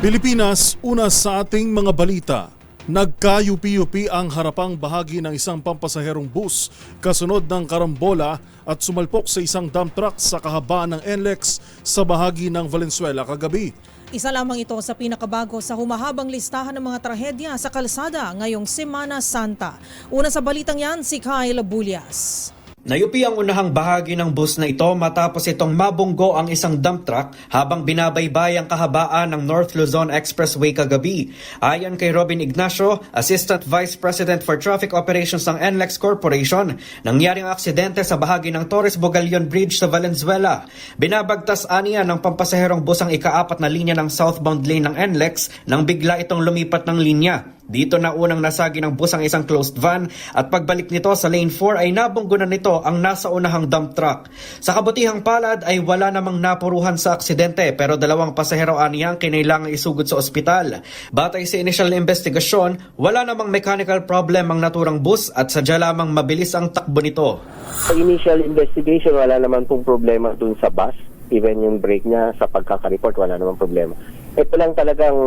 Pilipinas, una sa ating mga balita. Nagka-UP-UP ang harapang bahagi ng isang pampasaherong bus kasunod ng karambola at sumalpok sa isang dump truck sa kahabaan ng NLEX sa bahagi ng Valenzuela kagabi. Isa lamang ito sa pinakabago sa humahabang listahan ng mga trahedya sa kalsada ngayong Semana Santa. Una sa balitang yan, si Kyle Bulyas. Nayupi ang unahang bahagi ng bus na ito matapos itong mabunggo ang isang dump truck habang binabaybay ang kahabaan ng North Luzon Expressway kagabi. Ayon kay Robin Ignacio, Assistant Vice President for Traffic Operations ng NLEX Corporation, nangyari ang aksidente sa bahagi ng Torres Bogallion Bridge sa Valenzuela. Binabagtas aniya ng pampasaherong bus ang ika-4 na linya ng southbound lane ng NLEX nang bigla itong lumipat ng linya. Dito na unang nasagi ng bus ang isang closed van at pagbalik nito sa lane 4 ay nabunggo na nito ang nasa unahang dump truck. Sa kabutihang palad ay wala namang napuruhan sa aksidente pero dalawang pasahero aniyang kinailangang isugod sa ospital. Batay sa initial na investigasyon, wala namang mechanical problem ang naturang bus at sadya lamang mabilis ang takbo nito. Sa initial investigation, wala naman pong problema dun sa bus. Even yung brake niya sa pagkaka-report, wala namang problema. Ito lang talagang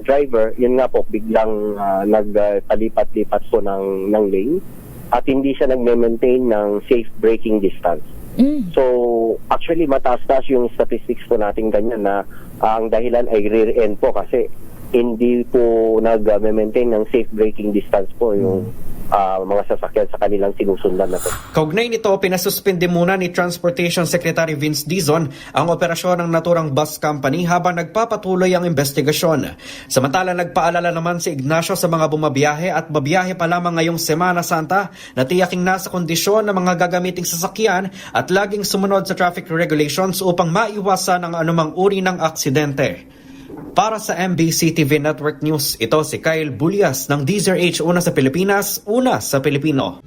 driver, yun nga po, biglang nagpalipat-lipat po ng lane at hindi siya nag-maintain ng safe braking distance. So, actually, mataas-taas yung statistics po natin ganyan na ang dahilan ay rear end po kasi hindi po nag-maintain ng safe braking distance po yung mga sasakyan sa kanilang sinusundan na to. Kaugnay nito, pinasuspindi muna ni Transportation Secretary Vince Dizon ang operasyon ng naturang bus company habang nagpapatuloy ang investigasyon. Samantala, nagpaalala naman si Ignacio sa mga bumabiyahe at babiyahe pa lamang ngayong Semana Santa na tiyaking nasa kondisyon ng mga gagamiting sasakyan at laging sumunod sa traffic regulations upang maiwasan ang anumang uri ng aksidente. Para sa MBC TV Network News, ito si Kyle Bulyas ng DZRH, una sa Pilipinas, una sa Pilipino.